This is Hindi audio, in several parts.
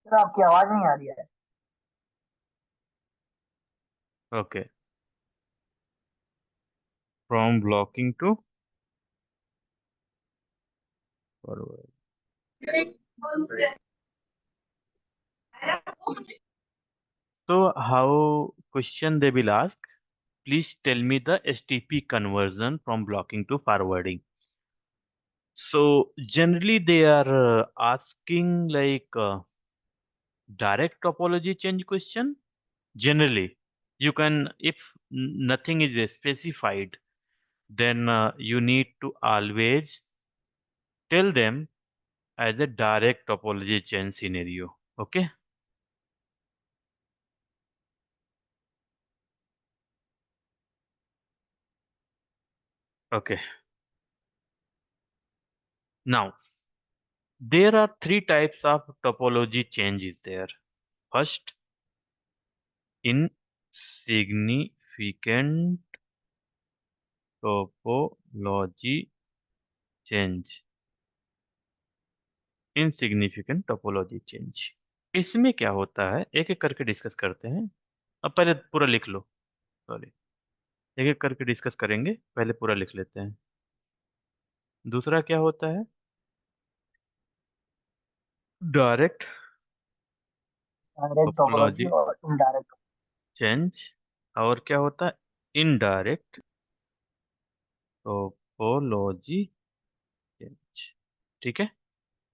सर आपकी आवाज नहीं आ रही है। Okay, from blocking to forward. So how question they will ask? Please tell me the STP conversion from blocking to forwarding. So generally they are asking like direct topology change question. Generally, you can if nothing is specified, then you need to always tell them as a direct topology change scenario. Okay. Okay. Now there are three types of topology changes there. First, insignificant topology change. Insignificant topology change. इसमें क्या होता है, एक एक करके डिस्कस करते हैं. अब पहले पूरा लिख लो. सॉरी, एक एक करके डिस्कस करेंगे, पहले पूरा लिख लेते हैं. दूसरा क्या होता है, डायरेक्ट डायरेक्ट टोपोलॉजी टोपोलॉजी और इनडायरेक्ट। चेंज. और क्या होता है, इनडायरेक्ट टोपोलॉजी चेंज. ठीक है.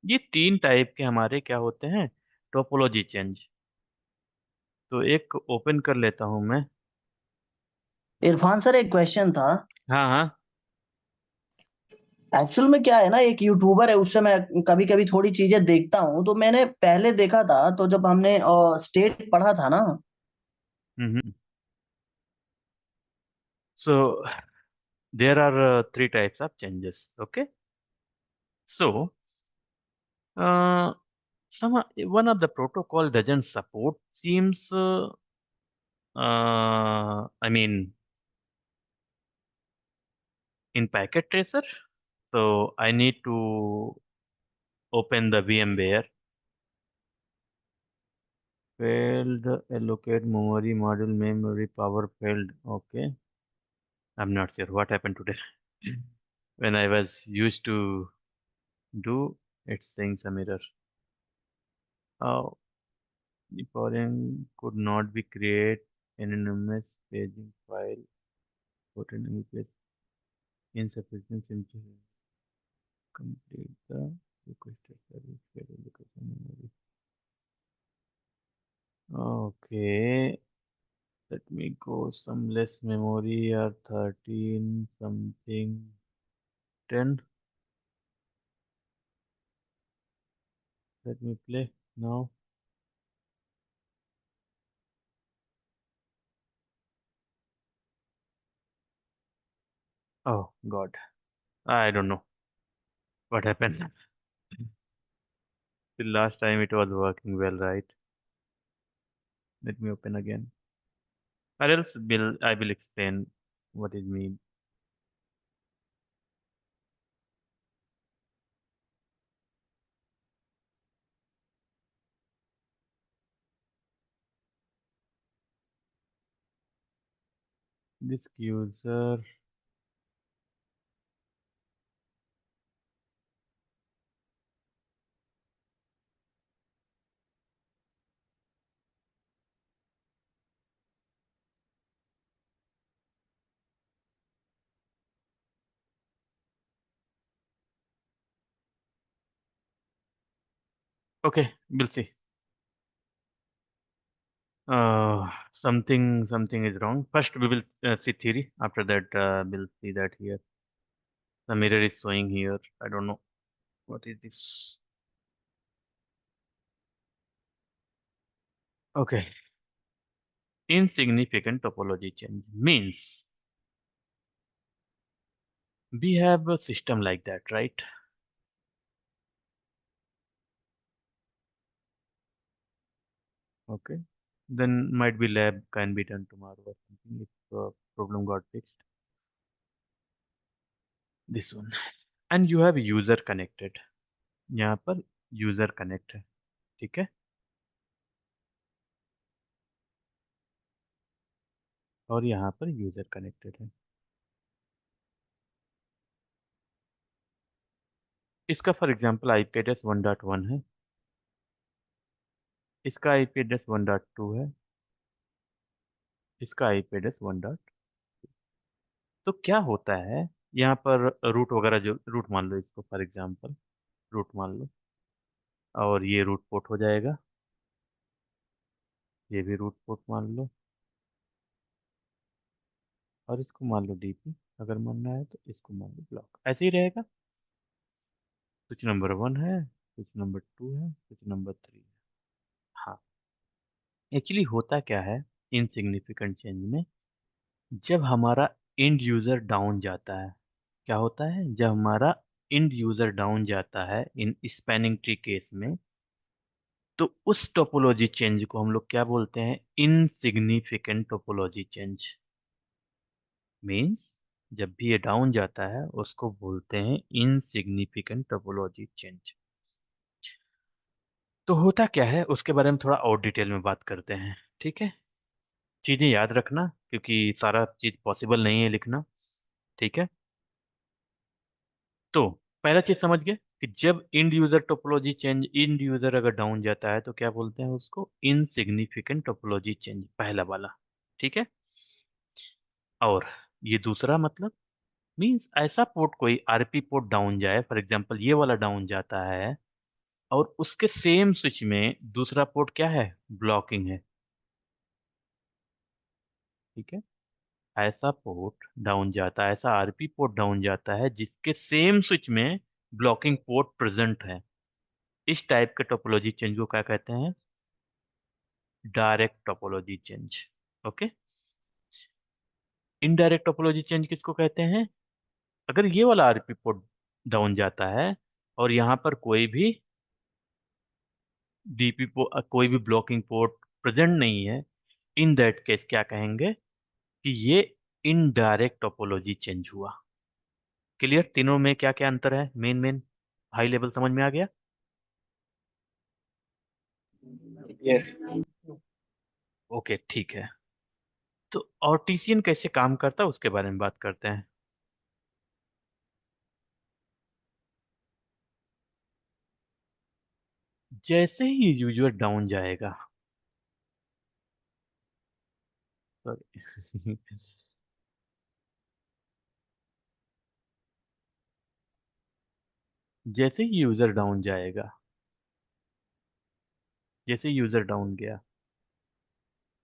ये तीन टाइप के हमारे क्या होते हैं, टोपोलॉजी चेंज. तो एक ओपन कर लेता हूं मैं. इरफान सर एक क्वेश्चन था। हाँ हाँ. एक्चुअल में क्या है ना, एक यूट्यूबर है, उससे मैं कभी कभी थोड़ी चीजें देखता हूँ। तो मैंने पहले देखा था, तो जब हमने स्टेट पढ़ा था ना। हम्म. सो there are three types of changes. Okay. So uh, some one of the protocol doesn't support seems I mean in packet tracer. So I need to open the VMware. Failed allocate memory module memory power failed. Okay. I'm not sure what happened today. When I was used to do, it's saying some error. Oh, the foreign could not be create an anonymous paging file. Put an image insufficient simply complete the requested service schedule location memory. Okay, let me go some less memory or 13 something 10. Let me play now. Oh God, I don't know what happened. The last time it was working well, right? Let me open again. Or else I will explain what it means. This user. Okay, we'll see. Something is wrong. First, we will see theory. After that, we'll see that here the mirror is showing here. I don't know what is this. Okay, insignificant topology change means we have a system like that, right? Okay, then might be lab can be done tomorrow or something if problem got fixed. This one, and you have user connected. यहाँ पर user connect है, ठीक है. और यहाँ पर यूजर कनेक्टेड है। इसका फॉर एग्जांपल आईपी एड्रेस 1.1 है, इसका आईपी एड्रेस 1.2 है, इसका आईपी एड्रेस 1. तो क्या होता है यहाँ पर, रूट वगैरह, जो रूट मान लो इसको फॉर एग्जांपल, रूट मान लो, और ये रूट पोर्ट हो जाएगा, ये भी रूट पोर्ट मान लो, और इसको मान लो डीपी, अगर मानना है तो इसको मान लो ब्लॉक, ऐसे ही रहेगा। स्विच नंबर 1 है, स्विच नंबर 2 है, स्विच नंबर 3 है। हाँ, एक्चुअली होता क्या है इनसिग्निफिकेंट चेंज में, जब हमारा एंड यूजर डाउन जाता है, क्या होता है जब हमारा एंड यूजर डाउन जाता है इन स्पैनिंग ट्री केस में, तो उस टोपोलॉजी चेंज को हम लोग क्या बोलते हैं, इनसिग्निफिकेंट टोपोलॉजी चेंज। मीन्स जब भी ये डाउन जाता है उसको बोलते हैं इनसिग्निफिकेंट टोपोलॉजी चेंज। तो होता क्या है उसके बारे में थोड़ा और डिटेल में बात करते हैं, ठीक है। चीजें याद रखना क्योंकि सारा चीज पॉसिबल नहीं है लिखना, ठीक है। तो पहला चीज समझ गए कि जब end user topology change, end user अगर डाउन जाता है तो क्या बोलते हैं उसको, इनसिग्निफिकेंट टोपोलॉजी चेंज, पहला वाला, ठीक है। और ये दूसरा मतलब, मींस ऐसा पोर्ट, कोई आरपी पोर्ट डाउन जाए, फॉर एग्जांपल ये वाला डाउन जाता है, और उसके सेम स्विच में दूसरा पोर्ट क्या है, ब्लॉकिंग है, ठीक है। ऐसा पोर्ट डाउन जाता है, ऐसा आरपी पोर्ट डाउन जाता है जिसके सेम स्विच में ब्लॉकिंग पोर्ट प्रेजेंट है, इस टाइप के टोपोलॉजी चेंज को क्या कहते हैं, direct topology change. Okay. Indirect topology change किसको कहते हैं, अगर ये वाला आरपी पोर्ट डाउन जाता है और यहाँ पर कोई भी डीपी कोई भी ब्लॉकिंग पोर्ट प्रेजेंट नहीं है, इन दैट केस क्या कहेंगे कि ये इनडायरेक्ट टोपोलॉजी चेंज हुआ। क्लियर, तीनों में क्या क्या अंतर है, मेन मेन हाई लेवल समझ में आ गया। यस। ओके ठीक है। तो और टीसीएन कैसे काम करता है उसके बारे में बात करते हैं। जैसे ही यूजर डाउन जाएगा, sorry, जैसे ही यूजर डाउन जाएगा, जैसे ही यूजर डाउन गया,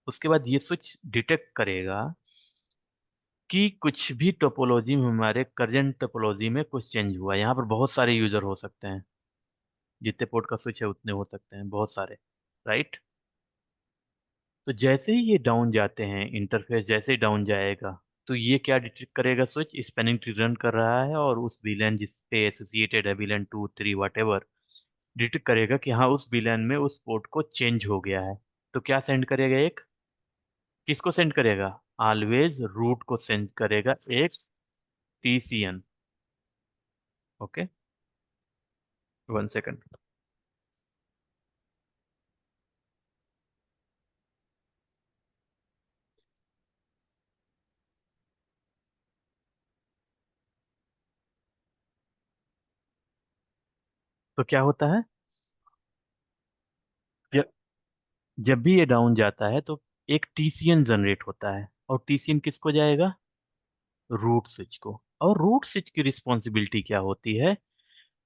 उसके बाद ये स्विच डिटेक्ट करेगा कि कुछ भी टोपोलॉजी में, हमारे करंट टोपोलॉजी में कुछ चेंज हुआ है। यहाँ पर बहुत सारे यूजर हो सकते हैं, जितने पोर्ट का स्विच है उतने हो सकते हैं, बहुत सारे, राइट। तो जैसे ही ये डाउन जाते हैं, इंटरफेस जैसे ही डाउन जाएगा, तो ये क्या डिटेक्ट करेगा, स्विच स्पैनिंग ट्री रन कर रहा है और उस विलेन जिसपे एसोसिएटेड है, विलेन 2 3 वट एवर, डिटेक्ट करेगा कि हाँ उस विलेन में उस पोर्ट को चेंज हो गया है। तो क्या सेंड करेगा, एक, किसको सेंड करेगा, ऑलवेज रूट को सेंड करेगा, एक टीसीएन। Okay, 1 second. तो क्या होता है, जब जब भी ये डाउन जाता है तो एक टीसीएन जनरेट होता है, और टीसीएन किसको जाएगा, रूट स्विच को। और रूट स्विच की रिस्पॉन्सिबिलिटी क्या होती है,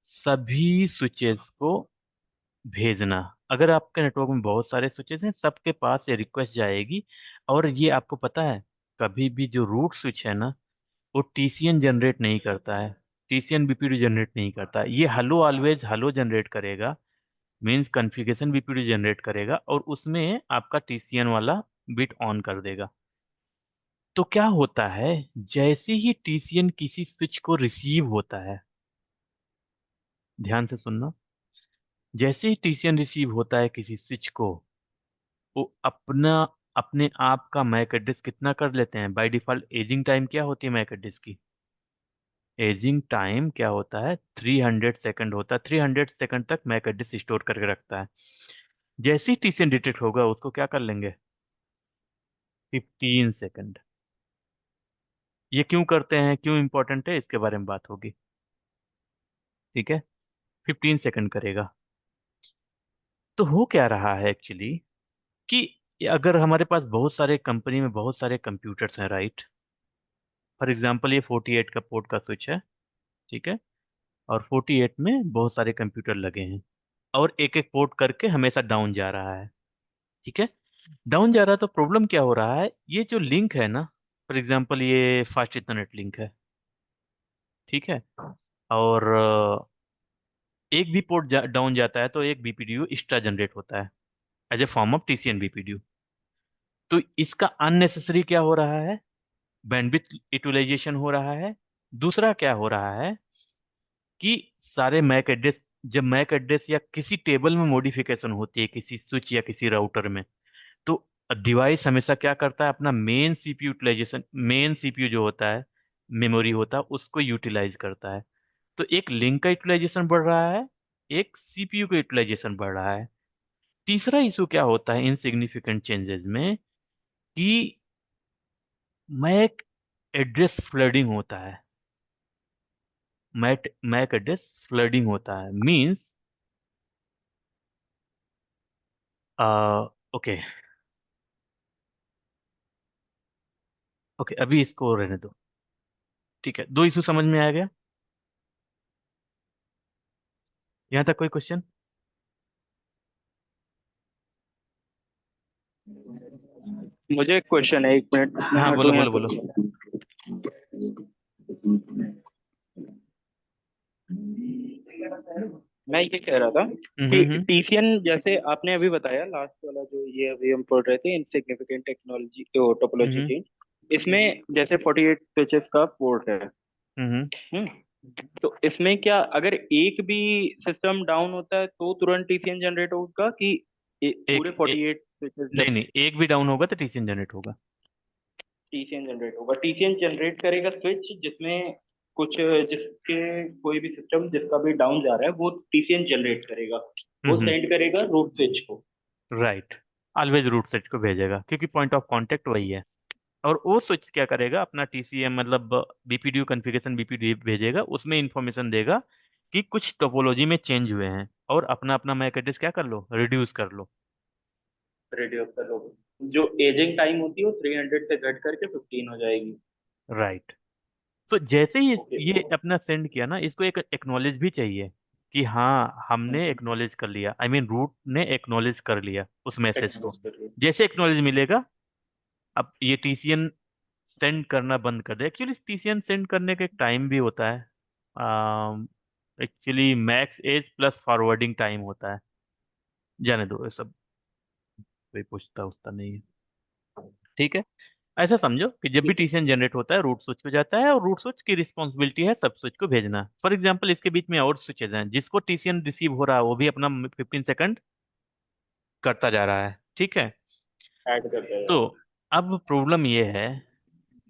सभी स्विचेस को भेजना। अगर आपके नेटवर्क में बहुत सारे स्विचेस हैं, सबके पास ये रिक्वेस्ट जाएगी। और ये आपको पता है, कभी भी जो रूट स्विच है ना, वो टीसीएन जनरेट नहीं करता है, टीसीएन बीपीडी जनरेट नहीं करता है। ये हेलो ऑलवेज हेलो जनरेट करेगा, मीन्स कॉन्फ़िगरेशन बीपीडी जनरेट करेगा, और उसमें आपका टीसीएन वाला बिट ऑन कर देगा। तो क्या होता है, जैसे ही टीसीएन किसी स्विच को रिसीव होता है, ध्यान से सुनना, जैसे ही टीसीएन रिसीव होता है किसी स्विच को, वो अपना, अपने आप का मैक एड्रेस कितना कर लेते हैं, बाय डिफॉल्ट एजिंग टाइम क्या होती है मैक एड्रेस की, एजिंग टाइम क्या होता है, 300 सेकंड होता है, 300 सेकंड तक मैक एड्रेस स्टोर करके रखता है। जैसे ही टीसीएन डिटेक्ट होगा उसको क्या कर लेंगे, 15 सेकंड, ये क्यों करते हैं, क्यों इंपॉर्टेंट है, इसके बारे में बात होगी। ठीक है, 15 सेकंड करेगा। तो हो क्या रहा है एक्चुअली कि अगर हमारे पास बहुत सारे कंपनी में बहुत सारे कंप्यूटर्स हैं, राइट। फॉर एग्जांपल ये 48 का पोर्ट का स्विच है। ठीक है, और 48 में बहुत सारे कंप्यूटर लगे हैं, और एक एक पोर्ट करके हमेशा डाउन जा रहा है। ठीक है, डाउन जा रहा है तो प्रॉब्लम क्या हो रहा है, ये जो लिंक है ना, फॉर एग्जांपल ये फास्ट इथरनेट लिंक है। ठीक है, और एक भी पोर्ट डाउन जाता है तो एक बीपीडीयू एक्स्ट्रा जनरेट होता है as a form of TCN BPDU. तो इसका अननेसेसरी क्या हो रहा है, बैंडविड्थ यूटिलाइजेशन हो रहा है। दूसरा क्या हो रहा है कि सारे मैक एड्रेस, जब मैक एड्रेस या किसी टेबल में मॉडिफिकेशन होती है किसी स्विच या किसी राउटर में, तो डिवाइस हमेशा क्या करता है, अपना main CPU utilisation, main CPU जो होता है, मेमोरी होता है, उसको यूटिलाइज करता है। तो एक लिंक का यूटिलाइजेशन बढ़ रहा है, एक सीपीयू का यूटिलाइजेशन बढ़ रहा है। तीसरा इशू क्या होता है इनसिग्निफिकेंट चेंजेस में, कि मैक एड्रेस फ्लडिंग होता है। मैक एड्रेस फ्लडिंग होता है मींस, ओके, ओके अभी इसको रहने दो। ठीक है, दो इशू समझ में आ गया। यहाँ तक कोई क्वेश्चन? मुझे एक क्वेश्चन है, 1 मिनट मैं हाँ बोलो हटूं यहाँ बोलो बोलो। से। मैं ये कह रहा था कि हम्म। टीसीएन जैसे आपने अभी बताया, लास्ट वाला जो ये अभी हम पढ़ रहे थे, इनसिग्निफिकेंट टेक्नोलॉजी टोपोलॉजी हम्म। चेंज, इसमें जैसे 48 स्विचेस का पोर्ट है। हम्म। हम्म, तो इसमें क्या अगर एक भी सिस्टम डाउन होता है तो तुरंत टीसीएन जनरेट होगा कि एक, पूरे 48 स्विचेस नहीं जब नहीं, एक भी डाउन होगा तो टीसीएन जनरेट होगा। टीसीएन जनरेट होगा? टीसीएन जनरेट करेगा स्विच जिसमें कुछ, जिसके कोई भी सिस्टम जिसका भी डाउन जा रहा है वो टीसीएन जनरेट करेगा, वो हम्म। सेंड करेगा रूट स्विच को। राइट, ऑलवेज रूट सेट को भेजेगा क्योंकि पॉइंट ऑफ कांटेक्ट वही है। और वो स्विच क्या करेगा, अपना टीसीएम मतलब बीपीडीयू कॉन्फ़िगरेशन बीपीडीयू भेजेगा, उसमें इंफॉर्मेशन देगा कि कुछ टोपोलॉजी में चेंज हुए हैं, और अपना अपना मैक एड्रेस क्या कर लो, रिड्यूस कर लो। रेडियो पर होगा, जो एजिंग टाइम होती है वो 300 से घट करके 15 हो जाएगी। राइट। तो जैसे ही ओके। ये अपना सेंड किया ना, इसको एक एक्नॉलेज भी चाहिए कि हाँ हमने एक्नॉलेज कर लिया, आई मीन रूट ने एक्नॉलेज कर लिया उस मैसेज को। टेक्नोलॉजी कर रही जैसे एक्नॉलेज मिलेगा, अब ये टीसीएन सेंड करना बंद कर दे। एक्चुअली टीसीएन सेंड करने का एक टाइम भी होता है, actually max age plus forwarding time होता है। जाने दो ये सब, कोई पूछता उछता नहीं है। ठीक है, ऐसा समझो कि जब भी ठीक है। टीसीएन जनरेट होता है रूट स्विच को जाता है, और रूट स्विच की रिस्पॉन्सिबिलिटी है सब स्विच को भेजना। फॉर एग्जांपल इसके बीच में और स्विचेज हैं जिसको टीसीएन रिसीव हो रहा है, वो भी अपना 15 सेकंड करता जा रहा है। ठीक है, ऐड करता तो है। अब प्रॉब्लम ये है,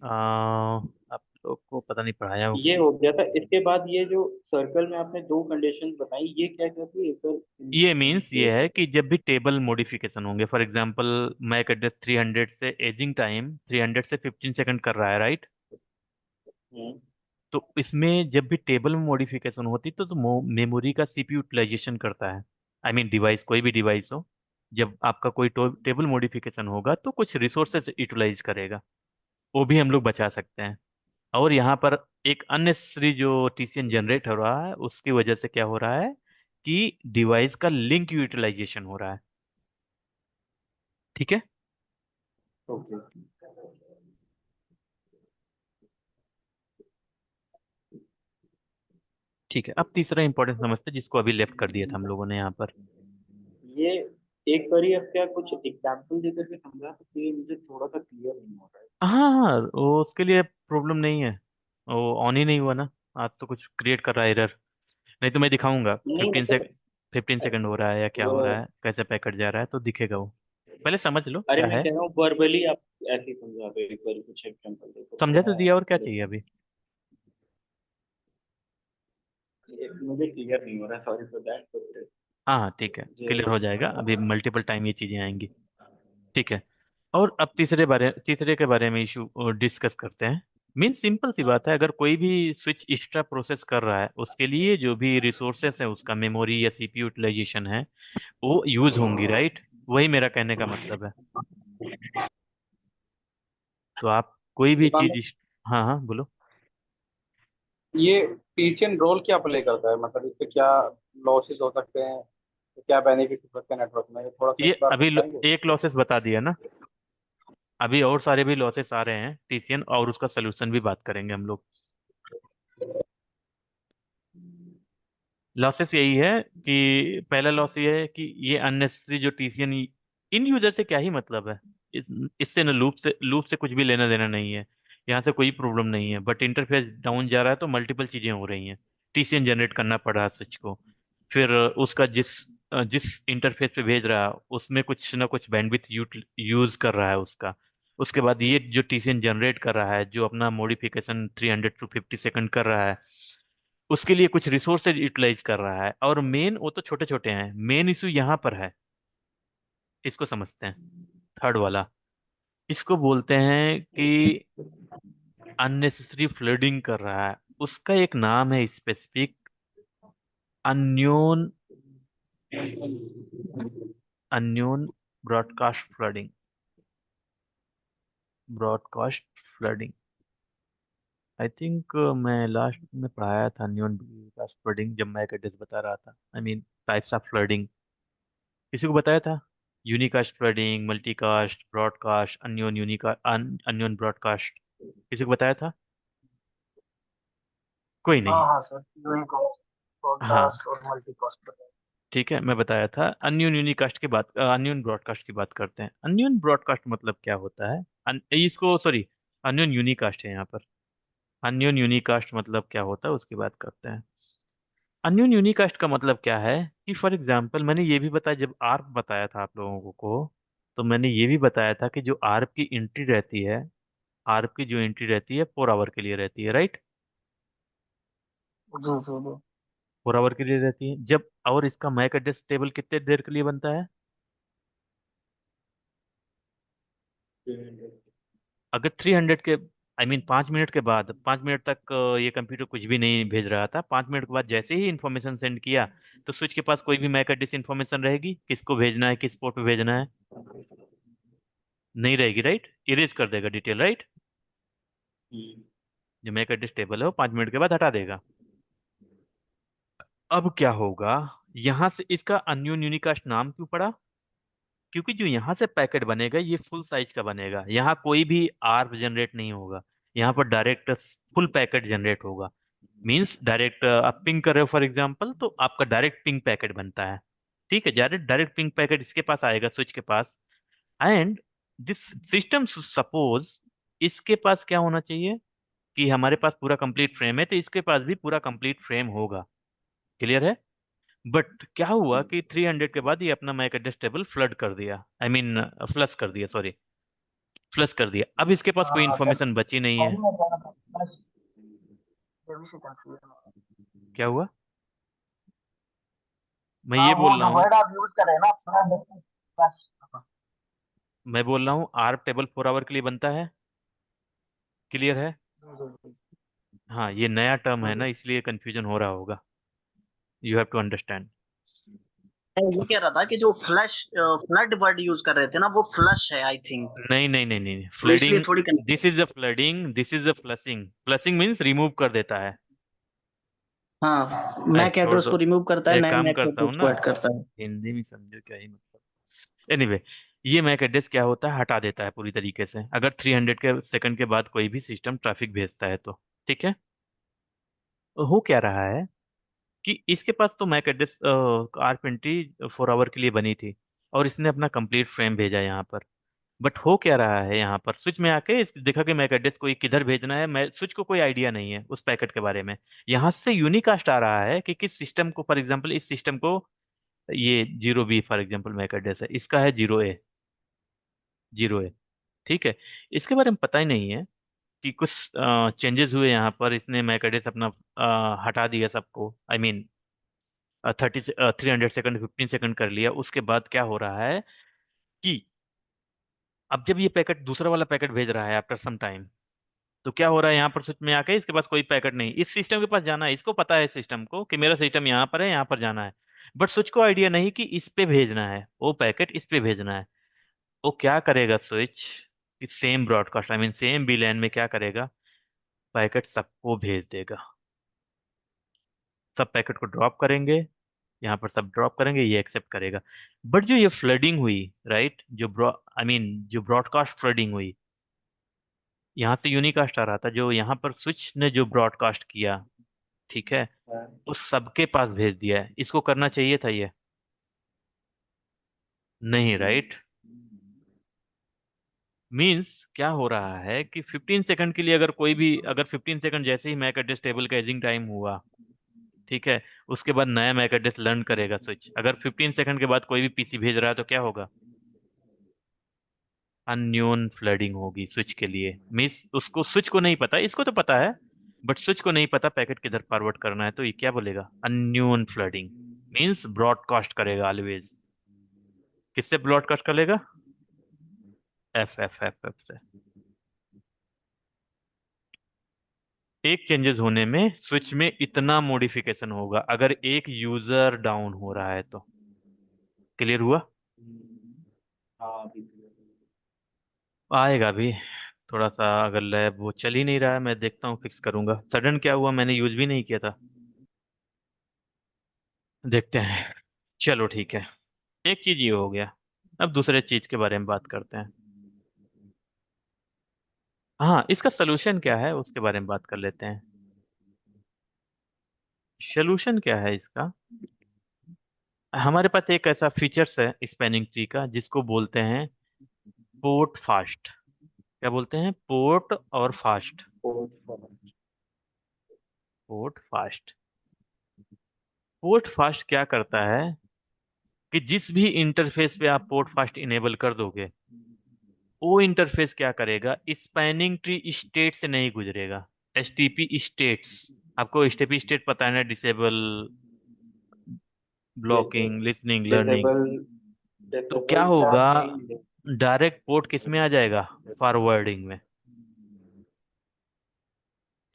आप लोग को पता नहीं पढ़ाया हो कि ये नहीं। हो गया था, इसके बाद ये जो सर्कल में आपने दो कंडीशन बताई, ये क्या क्या थी एक बार ये मीन्स ये? ये है कि जब भी टेबल मॉडिफिकेशन होंगे, फॉर एग्जांपल मैक एड्रेस 300 से एजिंग टाइम 300 से 15 सेकंड कर रहा है, राइट। हम्म। तो इसमें जब भी टेबल में मॉडिफिकेशन होती तो मेमोरी का सीपीयू यूटिलाइजेशन करता है। आई मीन डिवाइस, कोई भी डिवाइस हो, जब आपका कोई टेबल मॉडिफिकेशन होगा तो कुछ रिसोर्सेज यूटिलाइज करेगा, वो भी हम लोग बचा सकते हैं। और यहाँ पर एक अननेसेसरी जो टीसीएन जनरेट हो रहा है, उसकी वजह से क्या हो रहा है कि डिवाइस का लिंक यूटिलाइजेशन हो रहा है। ठीक है, ओके। ठीक है। अब तीसरा इंपॉर्टेंट समझते हैं जिसको अभी लेफ्ट कर दिया था हम लोगों ने यहाँ पर। ये एक बार ये क्या कुछ एग्जांपल देकर के समझा सकते हैं? मुझे थोड़ा सा क्लियर नहीं हो रहा हाँ हाँ, वो उसके लिए प्रॉब्लम नहीं है, वो ऑन ही नहीं हुआ ना। आज तो कुछ क्रिएट कर रहा है एरर, नहीं तो मैं दिखाऊंगा है। नहीं 15 सेकंड हो रहा है या क्या हो रहा वो, है, कैसे पैकेट जा रहा है, तो दिखेगा वो। पहले समझ लो अरे क्या मैं है। कह रहा हूँ वर्बली आप ऐसे ही समझा दो, एक बार कुछ एग्जांपल देकर तो समझा तो दिया, और क्या मैं चाहिए अभी। मुझे क्लियर नहीं हो रहा, सॉरी फॉर दैट। हाँ हाँ ठीक है, मुझे क्लियर हो जाएगा, अभी मल्टीपल टाइम ये चीजें आएंगी। ठीक है, और अब तीसरे के बारे में इशू डिस्कस करते हैं। मीन सिंपल सी बात है, अगर कोई भी स्विच एक्स्ट्रा प्रोसेस कर रहा है उसके लिए जो भी रिसोर्सेस है उसका मेमोरी या सीपीयू यूटिलाइजेशन है वो यूज होंगी, राइट? वही मेरा कहने का मतलब है। तो आप कोई भी मान लो चीज हाँ हाँ बोलो। ये टीसीएन रोल क्या प्ले करता है, मतलब इससे क्या लॉसेस हो सकते हैं, क्या बेनिफिट हो सकते हैं नेटवर्क में, ये थोड़ा सा ये इस बार में अभी बताएंगे। एक लॉसेस बता दिया ना, अभी और सारे भी लॉसेस आ रहे हैं टीसीएन, और उसका सोल्यूशन भी बात करेंगे हम लोग। लॉसेस यही है कि पहला लॉस ये है कि ये अननेसेसरी जो टीसीएन, इन यूजर से क्या ही मतलब है, इस, इससे ना लूप से कुछ भी लेना देना नहीं है, यहाँ से कोई प्रॉब्लम नहीं है, बट इंटरफेस डाउन जा रहा है तो मल्टीपल चीजें हो रही हैं। टीसीएन जनरेट करना पड़ रहा है स्विच को, फिर उसका जिस इंटरफेस पे भेज रहा है उसमें कुछ ना कुछ बैंडविड्थ यूज कर रहा है उसका। उसके बाद ये जो टीसीएन जनरेट कर रहा है जो अपना मॉडिफिकेशन 300 to 50 सेकंड कर रहा है, उसके लिए कुछ रिसोर्सेज यूटिलाइज कर रहा है, और मेन वो तो छोटे छोटे हैं, मेन इशू यहाँ पर है, इसको समझते हैं। थर्ड वाला, इसको बोलते हैं कि अननेसेसरी फ्लडिंग कर रहा है, उसका एक नाम है specific, unknown unknown broadcast flooding. Broadcast flooding, I think मैं लास्ट में पढ़ाया था अननोन ब्रॉडकास्ट फ्लडिंग जब मैं एडिस बता रहा था, I mean types of flooding. किसी को बताया था? Unicast flooding, multicast, broadcast, unknown broadcast, किसी को बताया था? कोई नहीं। हाँ हाँ सर, यूनिकॉस्ट, हाँ पॉडकास्ट और मल्टीकास्ट। ठीक है, मैं बताया था। अननोन ब्रॉडकास्ट की बात करते हैं। अननोन ब्रॉडकास्ट मतलब क्या होता है? इसको सॉरी, अननोन यूनिकास्ट है यहाँ पर। अननोन यूनिकास्ट मतलब क्या होता है उसकी बात करते हैं। अननोन यूनिकास्ट का मतलब क्या है कि फॉर एग्जांपल मैंने ये भी बताया, जब आर्प बताया था आप लोगों को, तो मैंने ये भी बताया था कि जो आर्प की एंट्री रहती है, आर्प की जो एंट्री रहती है 4 आवर के लिए रहती है, right? Ji ji ji. 4 our के लिए रहती है जब, और इसका मैक एड्रेस टेबल कितने देर के लिए बनता है? अगर 300 के, आई मीन 5 मिनट के बाद, 5 मिनट तक ये कंप्यूटर कुछ भी नहीं भेज रहा था, 5 मिनट के बाद जैसे ही इंफॉर्मेशन सेंड किया तो स्विच के पास कोई भी मैक एड्रेस इंफॉर्मेशन रहेगी, किसको भेजना है, किस पोर्ट पे भेजना है? नहीं रहेगी, राइट? इरेज कर देगा डिटेल, राइट? जो मैक एड्रेस टेबल है वो 5 मिनट के बाद हटा देगा। अब क्या होगा, यहां से इसका अननोन यूनिकास्ट नाम क्यों पड़ा? क्योंकि जो यहाँ से पैकेट बनेगा ये फुल साइज का बनेगा, यहाँ कोई भी आर्प जनरेट नहीं होगा, यहाँ पर डायरेक्ट फुल पैकेट जनरेट होगा। मींस डायरेक्ट आप पिंग कर रहे हो फॉर एग्जांपल, तो आपका डायरेक्ट पिंग पैकेट बनता है। ठीक है, डायरेक्ट डायरेक्ट पिंग पैकेट इसके पास आएगा, स्विच के पास। एंड दिस सिस्टम सपोज, इसके पास क्या होना चाहिए कि हमारे पास पूरा कंप्लीट फ्रेम है तो इसके पास भी पूरा कंप्लीट फ्रेम होगा। क्लियर है? बट क्या हुआ कि 300 के बाद ये अपना मैक एड्रेस टेबल फ्लड कर दिया, आई मीन फ्लश कर दिया, सॉरी, फ्लश कर दिया। अब इसके पास कोई हाँ सर, इंफॉर्मेशन बची नहीं है। वही मैं कह रहा था, बस ये भी से कंफ्यूजन। क्या हुआ? मैं हाँ, ये वो बोल रहा जो हूँ, वर्ड आप यूज कर रहे हैं ना, फ्रंट, बस। मैं बोल रहा हूँ आर्प टेबल 4 आवर के लिए बनता है। क्लियर है? जी जी हाँ, ये नया टर्म है ना, जी। इसलिए कंफ्यूजन हो रहा होगा। You have to understand. मैं ये कह रहा था कि जो फ्लड वर्ड यूज कर रहे थे ना, वो फ्लश है आई थिंक। नहीं नहीं नहीं नहीं, तो इसलिए फ्लडिंग। थोड़ी this is a flooding, this is a flushing. Flushing means remove कर देता है। हाँ, ऐ मैक छोड़ एड्रेस दो, को रिमूव करता है, एक नए काम मैक करता हूँ एड्रेस ना, को ऐड करता है। हिंदी में समझो क्या ही मतलब। एनीवे ये मैक एड्रेस क्या होता है, हटा देता है पूरी तरीके से, अगर 300 के सेकंड के बाद कोई भी सिस्टम ट्रैफिक भेजता है तो। ठीक है, हो क्या रहा है कि इसके पास तो मैक एड्रेस R20 4 आवर के लिए बनी थी, और इसने अपना कंप्लीट फ्रेम भेजा यहाँ पर। बट हो क्या रहा है यहाँ पर, स्विच में आके देखा कि मैक एड्रेस कोई किधर भेजना है, मैं स्विच को कोई आइडिया नहीं है उस पैकेट के बारे में। यहाँ से यूनिकास्ट आ रहा है कि किस सिस्टम को, फॉर एग्जाम्पल इस सिस्टम को, ये 0B for example Mac address है, इसका है 0A। ठीक है, इसके बारे में पता ही नहीं है कि कुछ चेंजेस हुए यहाँ पर, इसने मैक एड्रेस अपना हटा दिया सबको, आई मीन 300 सेकंड 15 सेकंड कर लिया। उसके बाद क्या हो रहा है कि अब जब ये पैकेट दूसरा वाला पैकेट भेज रहा है आफ्टर सम टाइम, तो क्या हो रहा है यहाँ पर स्विच में आके इसके पास कोई पैकेट नहीं, इस सिस्टम के पास जाना है, इसको पता है सिस्टम को कि मेरा सिस्टम यहाँ पर है, यहाँ पर जाना है, बट स्विच को आइडिया नहीं कि इस पे भेजना है, वो पैकेट इस पे भेजना है। वो क्या करेगा स्विच कि same broadcast I mean same VLAN में क्या करेगा, पैकेट सबको भेज देगा, सब पैकेट को ड्रॉप करेंगे, यहाँ पर सब ड्रॉप करेंगे, ये एक्सेप्ट करेगा। बट जो ये फ्लडिंग हुई, राइट, जो ब्रॉ आई मीन जो ब्रॉडकास्ट फ्लडिंग हुई, यहाँ से यूनिकास्ट आ रहा था, जो यहाँ पर स्विच ने जो ब्रॉडकास्ट किया, ठीक है, तो सबके पास भेज दिया है। इसको करना चाहिए था ये, नहीं, राइट। मीन्स क्या हो रहा है कि 15 सेकंड के लिए अगर कोई भी, अगर 15 सेकंड जैसे ही मैक एड्रेस टेबल का एजिंग टाइम हुआ, ठीक है, उसके बाद नया मैक एड्रेस लर्न करेगा स्विच। अगर 15 सेकंड के बाद कोई भी पीसी भेज रहा है तो क्या होगा, अननोन फ्लडिंग होगी स्विच के लिए। मीन्स उसको, स्विच को नहीं पता, इसको तो पता है, बट स्विच को नहीं पता पैकेट किधर फॉरवर्ड करना है, तो ये क्या बोलेगा, अननोन फ्लडिंग। मीन्स ब्रॉडकास्ट करेगा ऑलवेज, किससे ब्रॉडकास्ट करेगा, एफ से। एक चेंजेस होने में स्विच में इतना मॉडिफिकेशन होगा अगर एक यूजर डाउन हो रहा है तो। क्लियर हुआ, हाँ अभी आएगा भी थोड़ा सा। अगर लैब वो चल ही नहीं रहा है, मैं देखता हूँ, फिक्स करूंगा। सडन क्या हुआ, मैंने यूज भी नहीं किया था, देखते हैं। चलो ठीक है, एक चीज ये हो गया, अब दूसरे चीज के बारे में बात करते हैं। हाँ, इसका सोल्यूशन क्या है उसके बारे में बात कर लेते हैं। सोल्यूशन क्या है इसका, हमारे पास एक ऐसा फीचर्स है स्पैनिंग ट्री का जिसको बोलते हैं पोर्ट फास्ट। क्या बोलते हैं, पोर्ट और fast, port fast. Port fast क्या करता है कि जिस भी इंटरफेस पे आप पोर्ट फास्ट इनेबल कर दोगे, वो इंटरफेस क्या करेगा, स्पैनिंग ट्री स्टेट से नहीं गुजरेगा, एसटीपी स्टेट्स। आपको एसटीपी स्टेट पता है ना, disable, blocking, listening, learning. Disable तो क्या डिसेबल होगा, चार्जिंग। डायरेक्ट पोर्ट किस में आ जाएगा, फॉरवर्डिंग में,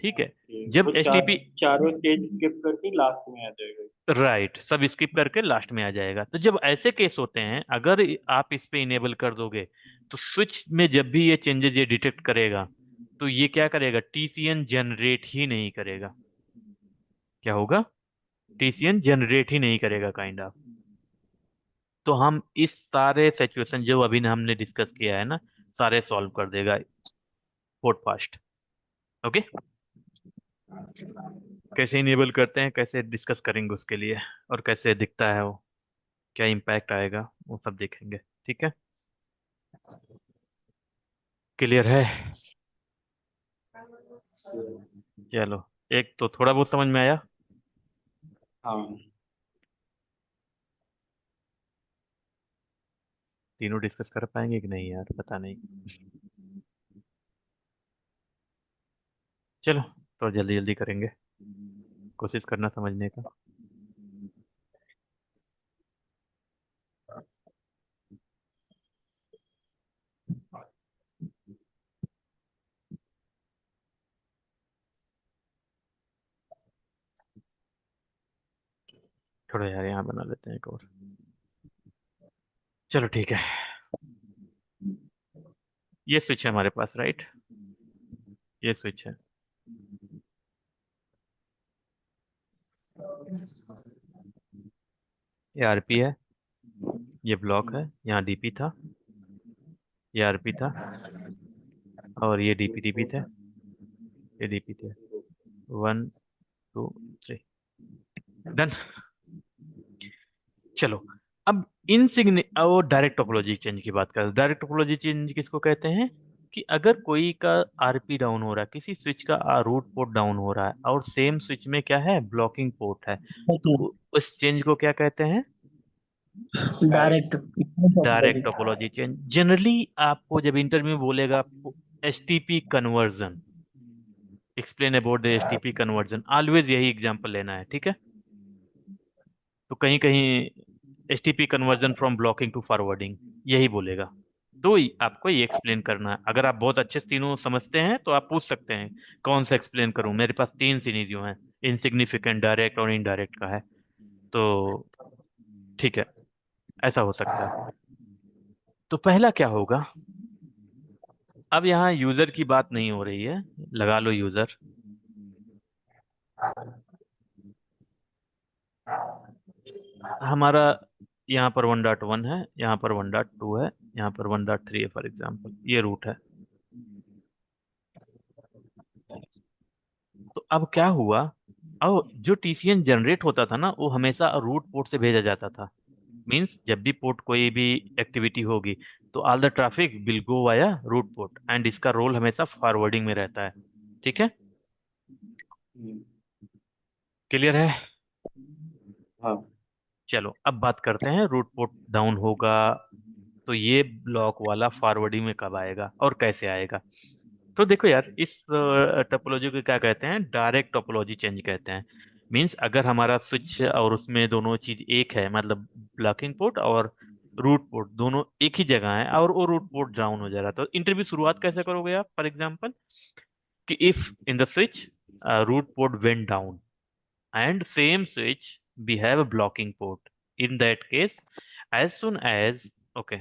ठीक है। जब वो एसटीपी, चारों स्टेज स्किप करके लास्ट में आ जाएगा। राइट, सब स्किप करके लास्ट में आ जाएगा। तो जब ऐसे केस होते हैं, अगर आप इस पे इनेबल कर दोगे, तो स्विच में जब भी ये चेंजेस ये डिटेक्ट करेगा, तो ये क्या करेगा, टीसीएन जनरेट ही नहीं करेगा। क्या होगा, टीसीएन जनरेट ही नहीं करेगा काइंड ऑफ। तो हम इस सारे सिचुएशन जो अभी हमने डिस्कस किया है ना, सारे सॉल्व कर देगा पोर्ट फास्ट। ओके, कैसे इनेबल करते हैं, कैसे डिस्कस करेंगे उसके लिए, और कैसे दिखता है वो, क्या इम्पैक्ट आएगा, वो सब देखेंगे। ठीक है, क्लियर है। चलो, एक तो थोड़ा बहुत समझ में आया, हाँ तीनों डिस्कस कर पाएंगे कि नहीं यार, पता नहीं। चलो, तो जल्दी जल्दी करेंगे, कोशिश करना समझने का। छोड़ो यार, यहाँ बना लेते हैं एक और। चलो ठीक है, ये स्विच है हमारे पास, राइट, ये स्विच है, ये आरपी है, ये ब्लॉक है, यहाँ डीपी था, ये आरपी था, और ये डीपी डीपी थे, ये डीपी थे। 1 2 3, डन। चलो, अब और डायरेक्ट टोपोलॉजी चेंज की बात करें। डायरेक्ट टोपोलॉजी चेंज किसको कहते हैं, कि अगर कोई का आरपी डाउन हो रहा है, किसी स्विच का रूट पोर्ट डाउन हो रहा है, और सेम स्विच में क्या है, ब्लॉकिंग पोर्ट है, तो उस चेंज को क्या कहते हैं, direct direct topology. Topology change. Generally आपको जब इंटरव्यू में बोलेगा, आपको STP convergence, explain about the STP convergence, always यही एग्जांपल लेना है, ठीक है। तो कहीं कहीं STP convergence from blocking to forwarding, यही बोलेगा। तो आपको ये एक्सप्लेन करना है। अगर आप बहुत अच्छे से तीनों समझते हैं तो आप पूछ सकते हैं कौन सा एक्सप्लेन करूं, मेरे पास तीन सिनेरियो हैं, इनसिग्निफिकेंट, डायरेक्ट और इनडायरेक्ट का है। तो ठीक है, ऐसा हो सकता है। तो पहला क्या होगा, अब यहाँ यूजर की बात नहीं हो रही है, लगा लो यूजर। हमारा यहाँ पर 1.1 है, यहाँ पर 1.2 है, यहाँ पर 1.3 है, फॉर एग्जाम्पल ये रूट है। तो अब क्या हुआ, अब जो टीसीएन जनरेट होता था ना, वो हमेशा रूट पोर्ट से भेजा जाता था। मीन्स जब भी पोर्ट कोई भी एक्टिविटी होगी तो all the traffic will go via root port, and इसका रोल हमेशा फॉरवर्डिंग में रहता है। ठीक है, क्लियर है? हाँ। चलो अब बात करते हैं, रूट पोर्ट डाउन होगा तो ये ब्लॉक वाला फॉरवर्डिंग में कब आएगा और कैसे आएगा। तो देखो यार, इस टोपोलॉजी को क्या कहते हैं, डायरेक्ट टोपोलॉजी चेंज कहते हैं। मींस अगर हमारा स्विच और उसमें दोनों चीज एक है, मतलब ब्लॉकिंग पोर्ट और रूट पोर्ट दोनों एक ही जगह है, और वो रूट पोर्ट डाउन हो जा रहा है, तो इंटरव्यू शुरुआत कैसे करोगे आप, फॉर एग्जाम्पल कि if in the switch root port went down and same switch we have a blocking port, in that case as soon as, okay,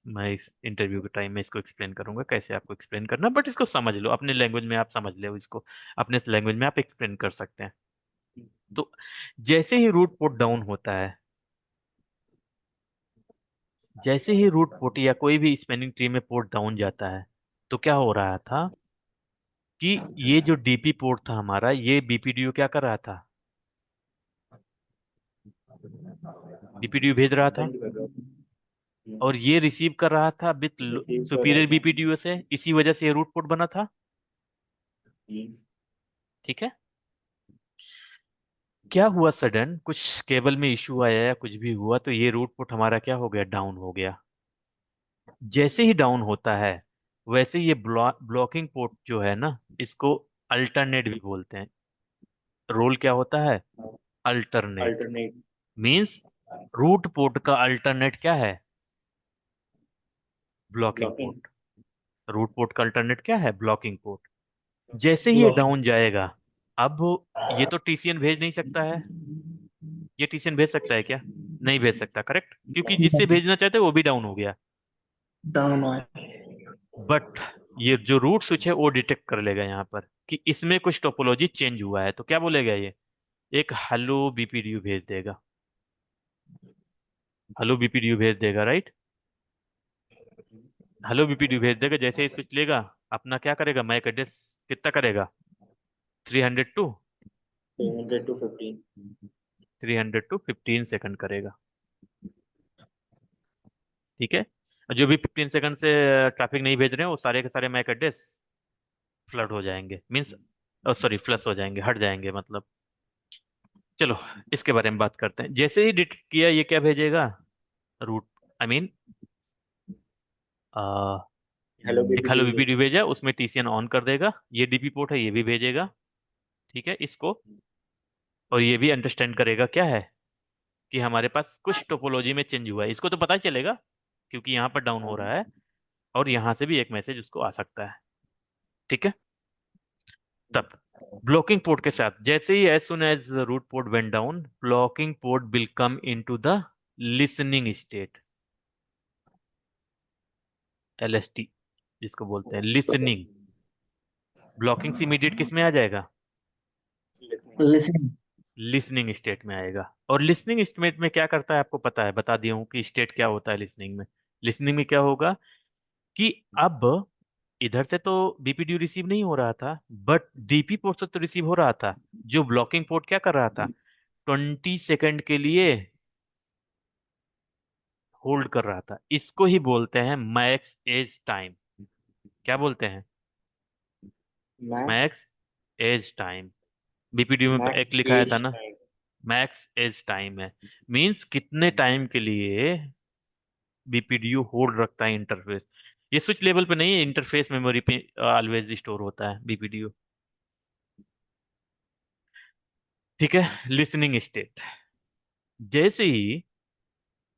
मैं इस इंटरव्यू के टाइम में इसको एक्सप्लेन करूंगा कैसे आपको एक्सप्लेन करना, बट इसको समझ लो अपने लैंग्वेज में, आप समझ लो इसको अपने लैंग्वेज में आप एक्सप्लेन कर सकते हैं। तो जैसे ही रूट पोर्ट डाउन होता है, जैसे ही रूट पोर्ट या कोई भी स्पैनिंग ट्री में पोर्ट डाउन जाता है, तो क्या हो रहा था कि ये जो डीपी पोर्ट था हमारा, ये बीपीडीओ क्या कर रहा था, बीपीडीओ भेज रहा था, सेंड कर रहा और ये रिसीव कर रहा था विथ रिसीव कर रहा सुपीरियर था। बीपीडीओ से, इसी वजह से ये रूट पोर्ट बना था। हम्म, ठीक है, क्या हुआ, सडन कुछ केबल में इशू आया या कुछ भी हुआ तो ये रूट पोर्ट हमारा क्या हो गया, डाउन हो गया। जैसे ही डाउन होता है वैसे ये ब्लॉकिंग पोर्ट जो है ना, इसको अल्टरनेट भी बोलते हैं। रोल क्या होता है, alternate. Alternate. Means root port का अल्टरनेट क्या है, blocking blocking. Port. Root port का अल्टरनेट क्या है, ब्लॉकिंग पोर्ट। जैसे ही ये ब्लॉकिंग। डाउन जाएगा, अब ये तो टीसीएन भेज नहीं सकता है, ये टीसीएन भेज सकता है क्या, नहीं भेज सकता, करेक्ट, क्योंकि जिससे भेजना चाहते वो भी डाउन हो गया। डाउन है। बट ये जो रूट स्विच है वो डिटेक्ट कर लेगा यहाँ पर कि इसमें कुछ टोपोलॉजी चेंज हुआ है, तो क्या बोलेगा ये, एक हेलो बीपीडीयू भेज देगा, हेलो बीपीडीयू भेज देगा, राइट। हेलो बीपीडीयू भेज देगा, जैसे ही स्विच लेगा अपना क्या करेगा, मैक एड्रेस कितना करेगा, 300 टू 300 to 15। 300 to 15 सेकंड करेगा। ठीक है, और जो भी 15 सेकंड से ट्रैफिक नहीं भेज रहे हैं वो सारे के सारे मैक एड्रेस फ्लड हो जाएंगे, मीन्स सॉरी फ्लश हो जाएंगे, हट जाएंगे मतलब। चलो इसके बारे में बात करते हैं। जैसे ही डिटेक्ट किया ये क्या भेजेगा, रूट, आई मीन हेलो एक बेबी हेलो ड्यू। बीपीडी भेजा, उसमें टीसीएन ऑन कर देगा, ये डीपी पोर्ट है ये भी भेजेगा। ठीक है इसको, और ये भी अंडरस्टैंड करेगा क्या है कि हमारे पास कुछ टोपोलॉजी में चेंज हुआ है, इसको तो पता ही चलेगा क्योंकि यहाँ पर डाउन हो रहा है, और यहाँ से भी एक मैसेज उसको आ सकता है। ठीक है, तब ब्लॉकिंग पोर्ट के साथ जैसे ही as soon as root port went down, blocking port will come into the listening state, LST जिसको बोलते हैं, लिसनिंग। ब्लॉकिंग से इमीडिएट किस में आ जाएगा, लिसनिंग। लिसनिंग स्टेट में आएगा। और लिसनिंग स्टेट में क्या करता है आपको पता है, बता दिया हूँ कि स्टेट क्या होता है लिसनिंग में। लिसनिंग में क्या होगा कि अब इधर से तो बीपीडीयू रिसीव नहीं हो रहा था, बट डीपी पोर्ट से तो रिसीव हो रहा था। जो ब्लॉकिंग पोर्ट क्या कर रहा था, 20 सेकंड के लिए होल्ड कर रहा था। इसको ही बोलते हैं मैक्स एज टाइम। क्या बोलते हैं, max. Max age time. BPDU में एक मैक्स लिखा था एज ना, टाइम। मैक्स एज टाइम है, मींस कितने टाइम के लिए बीपीडीयू होल्ड रखता है इंटरफेस। ये स्विच लेवल पे नहीं है, इंटरफेस मेमोरी पे ऑलवेज स्टोर होता है बीपीडीयू। ठीक है, लिसनिंग स्टेट। जैसे ही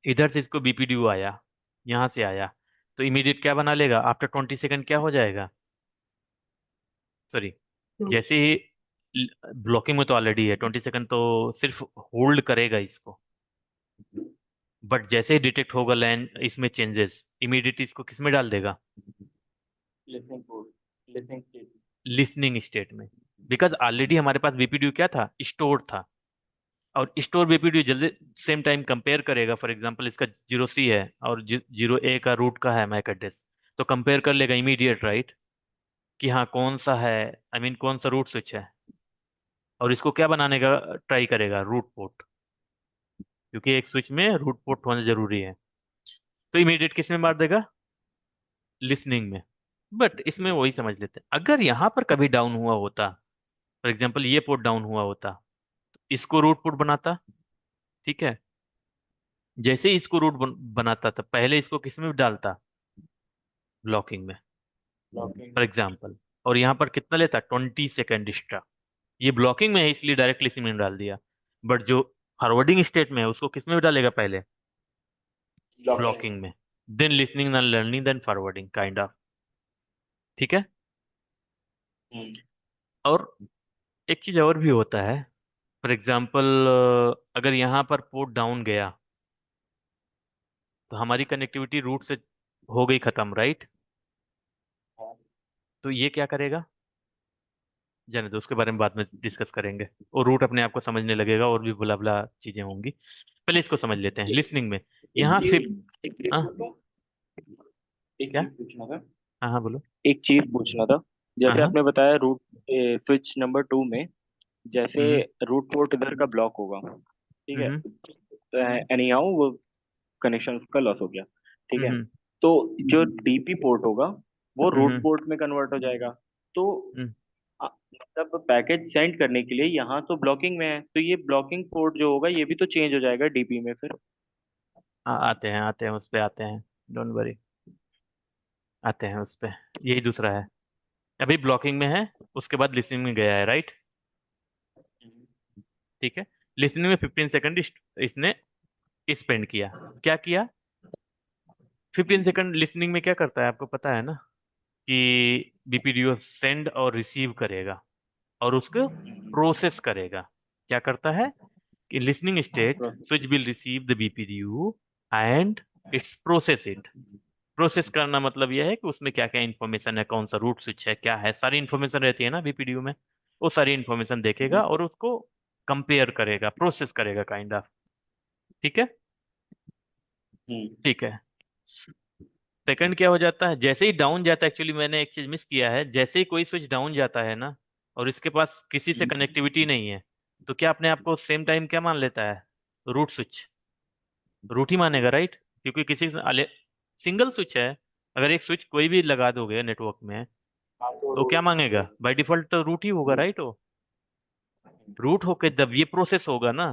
इधर से इसको बीपीडीयू आया, यहां से आया, तो इमीडिएट क्या बना लेगा, आफ्टर 20 सेकंड क्या हो जाएगा, सॉरी, जैसे ही ब्लॉकिंग में तो ऑलरेडी है, 20 सेकंड तो सिर्फ होल्ड करेगा इसको, बट जैसे ही डिटेक्ट होगा लैंड इसमें चेंजेस, इमीडिएट इसको किस में डाल देगा, listening code, listening state. Listening state में, बिकॉज ऑलरेडी हमारे पास बीपीडीयू क्या था, स्टोर था, और स्टोर बीपीडीयू जल्दी सेम टाइम कंपेयर करेगा। फॉर एग्जांपल इसका 0C है और 0A का रूट का है मैक एड्रेस, तो कंपेयर कर लेगा इमीडिएट, राइट, कि हाँ कौन सा है, आई मीन कौन सा रूट स्विच है, और इसको क्या बनाने का ट्राई करेगा, रूट पोर्ट, क्योंकि एक स्विच में रूट पोर्ट होना जरूरी है। तो इमीडिएट किस में मार देगा, लिसनिंग में। बट इसमें वही समझ लेते हैं, अगर यहाँ पर कभी डाउन हुआ होता, फॉर एग्जाम्पल ये पोर्ट डाउन हुआ होता, तो इसको रूट पोर्ट बनाता, ठीक है, जैसे ही इसको रूट बनाता था पहले इसको किस में डालता, ब्लॉकिंग में, ब्लॉकिंग। फॉर एग्जाम्पल, और यहाँ पर कितना लेता, 20 सेकेंड एक्स्ट्रा, ये ब्लॉकिंग में है इसलिए डायरेक्टली इसी में डाल दिया, बट जो फॉरवर्डिंग स्टेट में है उसको किस में डालेगा पहले, ब्लॉकिंग। ब्लॉकिंग में, then listening then learning then forwarding kind of, ठीक है। हम्म। और एक चीज और भी होता है, फॉर एग्जाम्पल अगर यहाँ पर पोर्ट डाउन गया तो हमारी कनेक्टिविटी रूट से हो गई खत्म, राइट, हाँ। तो ये क्या करेगा, जाने दो, उसके बारे में बाद में डिस्कस करेंगे, और रूट अपने आप को समझने लगेगा और भी बुला बुला चीजें होंगी, पहले इसको समझ लेते हैं। लिसनिंग में एक यहाँ चीज, एक चीज हाँ, पूछूं? एक क्या, चीज पूछना था। हाँ हाँ बोलो, एक चीज पूछना था। हाँ जैसे हाँ, आपने बताया रूट स्विच नंबर 2 में, जैसे हम्म रूट पोर्ट इधर का ब्लॉक होगा, ठीक है, हम्म तो एनी हाउ वो कनेक्शन उसका लॉस हो गया, ठीक है, हम्म तो जो डीपी पोर्ट होगा वो रूट हम्म पोर्ट में कन्वर्ट हो जाएगा। तो हम्म, मतलब पैकेज सेंड करने के लिए यहाँ तो ब्लॉकिंग में है, तो ये ब्लॉकिंग पोर्ट जो होगा ये भी तो चेंज हो जाएगा डीपी में फिर। आते हैं उस पे आते हैं, डोंट वरी, आते हैं उस पे, यही दूसरा है, अभी ब्लॉकिंग में है, उसके बाद लिसनिंग में गया है, राइट, ठीक है। लिसनिंग में 15 सेकंड इसने स्पेंड किया, क्या किया, 15 सेकंड लिसनिंग में क्या करता है आपको पता है ना, कि बीपीडीओ सेंड और रिसीव करेगा और उसको प्रोसेस करेगा, क्या करता है कि listening state switch will receive the BPDU and it's process it, process करना मतलब यह है कि उसमें क्या क्या इन्फॉर्मेशन है, कौन सा रूट स्विच है, क्या है, सारी इन्फॉर्मेशन रहती है ना बीपीडीओ में, वो सारी इन्फॉर्मेशन देखेगा और उसको कंपेयर करेगा, प्रोसेस करेगा काइंड ऑफ, ठीक है, हम्म। ठीक है। सेकंड क्या हो जाता है, जैसे ही डाउन जाता है, एक्चुअली मैंने एक चीज मिस किया है, जैसे ही कोई स्विच डाउन जाता है ना और इसके पास किसी से कनेक्टिविटी नहीं है, तो क्या अपने आप को सेम टाइम क्या मान लेता है, रूट स्विच, रूट ही मानेगा, राइट, क्योंकि किसी सिंगल स्विच है, अगर एक स्विच कोई भी लगा दोगे नेटवर्क में हाँ तो तो क्या मांगेगा, बाय डिफॉल्ट तो रूट ही होगा, राइट, वो रूट होके जब ये प्रोसेस होगा ना